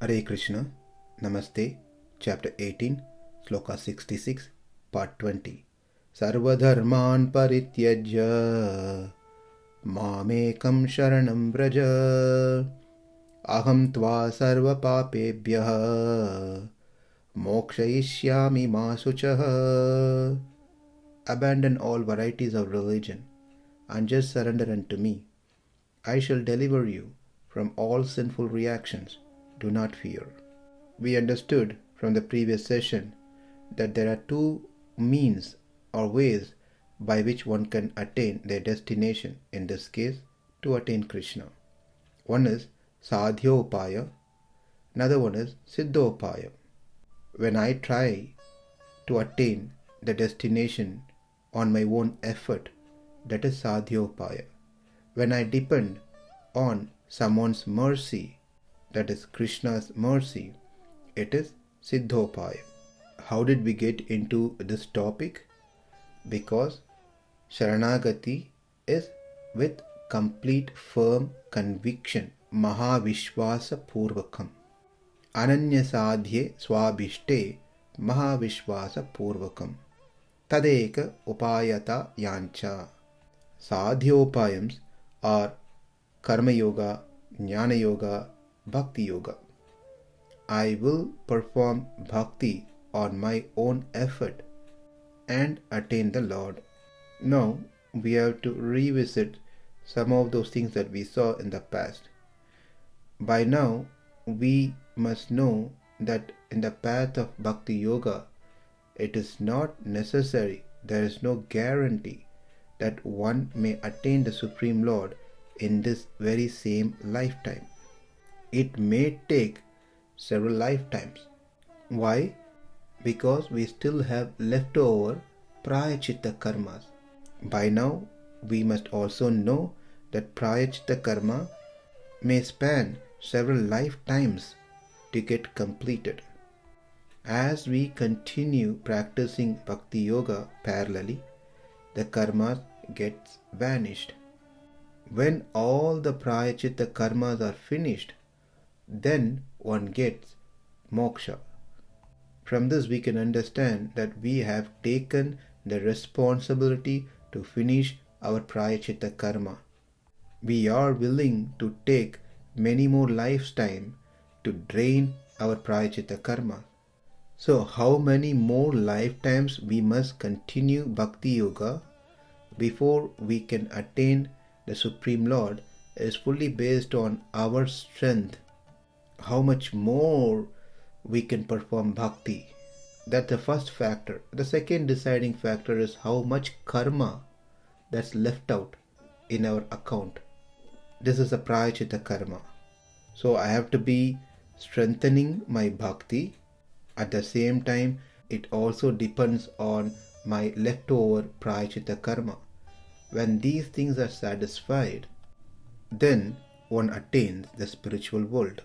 Hare Krishna, Namaste, Chapter 18, Sloka 66, Part 20. Sarva-dharmān parityajya, mām ekaṁ śaraṇaṁ vraja, ahaṁ sarva-pāpebhyo, mokṣayiṣyāmi ma śucaḥ. Abandon all varieties of religion and just surrender unto me. I shall deliver you from all sinful reactions. Do not fear. We understood from the previous session that there are two means or ways by which one can attain their destination, in this case to attain Krishna. One is sadhyopaya, another one is siddhopaya. When I try to attain the destination on my own effort, that is sadhyopaya. When I depend on someone's mercy, that is Krishna's mercy, it is siddhopaya. How did we get into this topic? Because Sharanagati is with complete firm conviction, mahavishvasa purvakam. Ananya sadhye swabhishte mahavishvasa purvakam. Tadeka upayata yancha. Sadhyopayams are karma yoga, jnana yoga, bhakti yoga. I will perform bhakti on my own effort and attain the Lord. Now we have to revisit some of those things that we saw in the past. By now we must know that in the path of bhakti yoga, it is not necessary, there is no guarantee that one may attain the Supreme Lord in this very same lifetime. It may take several lifetimes. Why? Because we still have leftover prayachita karmas. By now, we must also know that prayachita karma may span several lifetimes to get completed. As we continue practicing bhakti yoga parallelly, the karmas gets vanished. When all the prayachita karmas are finished, then one gets moksha. From this we can understand that we have taken the responsibility to finish our prayachita karma. We are willing to take many more lifetimes to drain our prayachita karma. So how many more lifetimes we must continue bhakti yoga before we can attain the Supreme Lord is fully based on our strength. How much more we can perform bhakti. That's the first factor. The second deciding factor is how much karma that's left out in our account. This is a prayachita karma. So I have to be strengthening my bhakti. At the same time, it also depends on my leftover prayachita karma. When these things are satisfied, then one attains the spiritual world.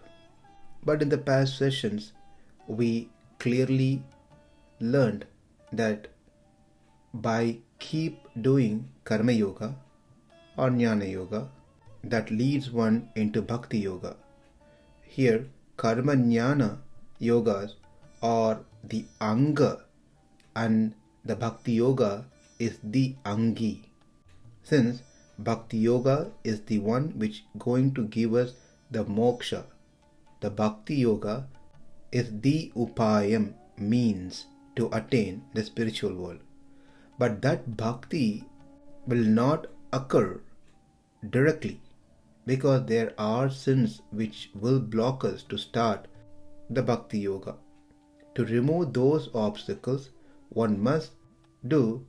But in the past sessions, we clearly learned that by keep doing karma yoga or jnana yoga, that leads one into bhakti yoga. Here, karma jnana yogas are the anga and the bhakti yoga is the angi. Since bhakti yoga is the one which going to give us the moksha, the bhakti yoga is the upayam, means to attain the spiritual world. But that bhakti will not occur directly because there are sins which will block us to start the bhakti yoga. To remove those obstacles, one must do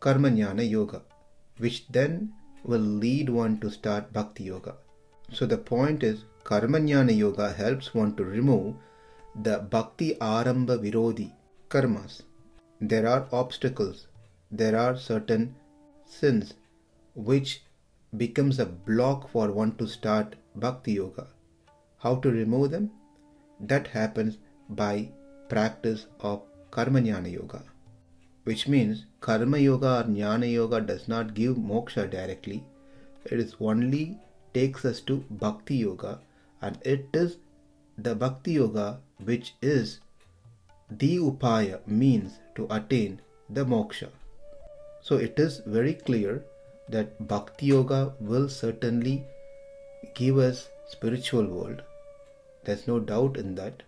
karma jnana yoga, which then will lead one to start bhakti yoga. So the point is, karma jnana yoga helps one to remove the bhakti arambha virodhi karmas. There are obstacles, there are certain sins which becomes a block for one to start bhakti yoga. How to remove them? That happens by practice of karma jnana yoga. Which means karma yoga or jnana yoga does not give moksha directly. It is only takes us to bhakti yoga, and it is the Bhakti Yoga, which is the upaya, means to attain the moksha. So it is very clear that Bhakti Yoga will certainly give us spiritual world. There's no doubt in that.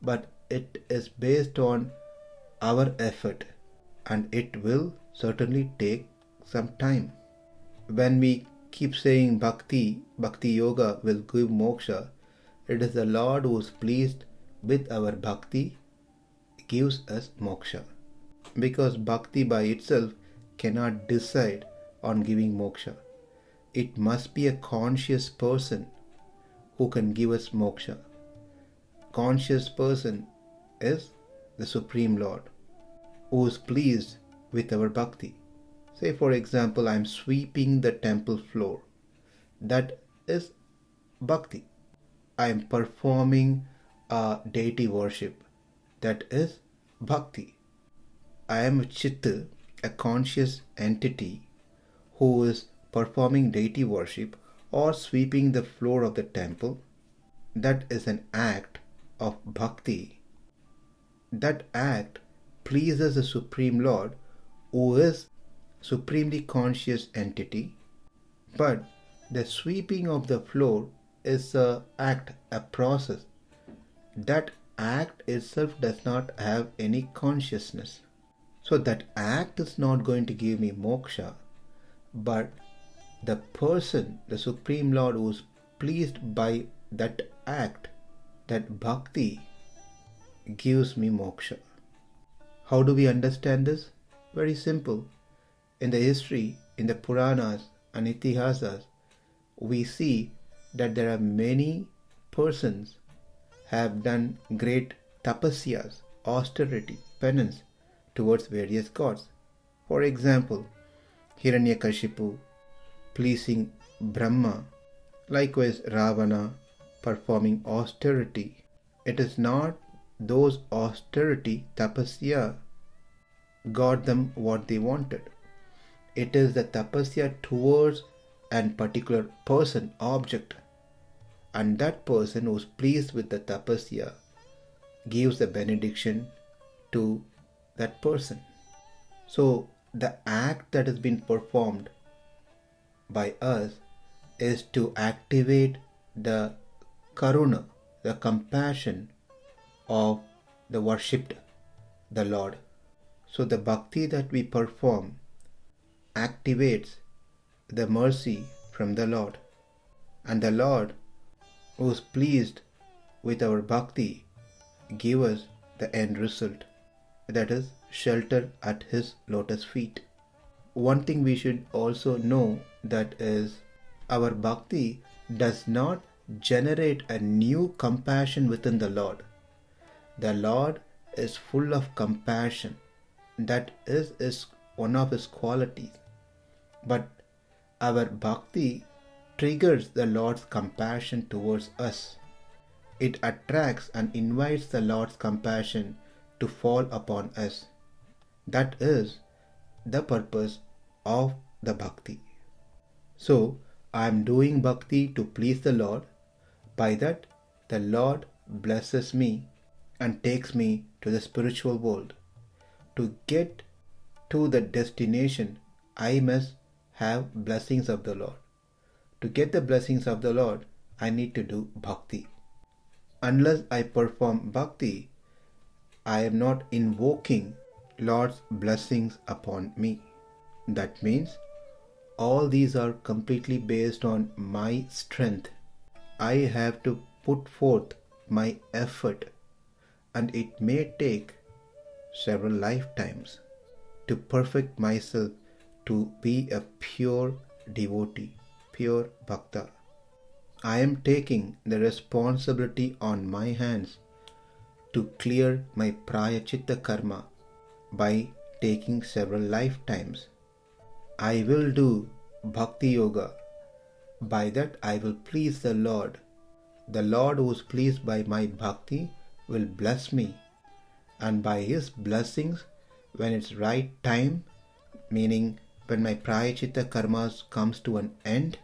But it is based on our effort, and it will certainly take some time. When we keep saying Bhakti Yoga will give moksha, it is the Lord who is pleased with our Bhakti gives us moksha. Because Bhakti by itself cannot decide on giving moksha. It must be a conscious person who can give us moksha. Conscious person is the Supreme Lord who is pleased with our Bhakti. Say for example, I am sweeping the temple floor. That is Bhakti. I am performing a deity worship. That is Bhakti. I am a Chitta, a conscious entity who is performing deity worship or sweeping the floor of the temple. That is an act of Bhakti. That act pleases the Supreme Lord who is supremely conscious entity. But the sweeping of the floor is an act, a process. That act itself does not have any consciousness. So that act is not going to give me moksha, but the person, the Supreme Lord who is pleased by that act, that bhakti, gives me moksha. How do we understand this? Very simple. In the history, in the Puranas and Itihasas, we see that there are many persons have done great tapasyas, austerity, penance towards various gods. For example, Hiranyakashipu pleasing Brahma, likewise Ravana performing austerity. It is not those austerity, tapasya, got them what they wanted. It is the tapasya towards a particular person, object, and that person who is pleased with the tapasya gives the benediction to that person. So the act that has been performed by us is to activate the karuna, the compassion of the worshipped, the Lord. So the bhakti that we perform activates the mercy from the Lord, and the Lord who is pleased with our bhakti give us the end result, that is shelter at his lotus feet. One thing we should also know, that is, our bhakti does not generate a new compassion within the Lord. The Lord is full of compassion. That is one of his qualities. But our bhakti triggers the Lord's compassion towards us. It attracts and invites the Lord's compassion to fall upon us. That is the purpose of the bhakti. So, I am doing bhakti to please the Lord. By that, the Lord blesses me and takes me to the spiritual world. To get to the destination, I must have blessings of the Lord. To get the blessings of the Lord, I need to do bhakti. Unless I perform bhakti, I am not invoking Lord's blessings upon me. That means all these are completely based on my strength. I have to put forth my effort, and it may take several lifetimes to perfect myself to be a pure devotee, pure bhakta. I am taking the responsibility on my hands to clear my praya-chitta karma by taking several lifetimes. I will do bhakti yoga. By that I will please the Lord. The Lord who is pleased by my bhakti will bless me. And by his blessings, when it's right time, meaning when my praya-chitta karmas comes to an end,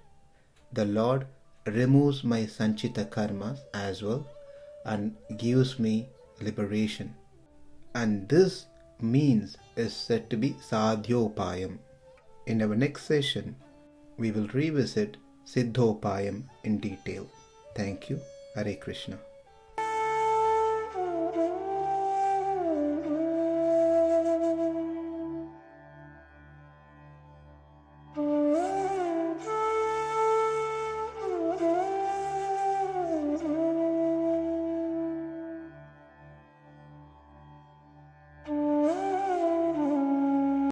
the Lord removes my sanchita karmas as well, and gives me liberation. And this means is said to be sadhyopayam. In our next session, we will revisit siddhopayam in detail. Thank you. Hare Krishna.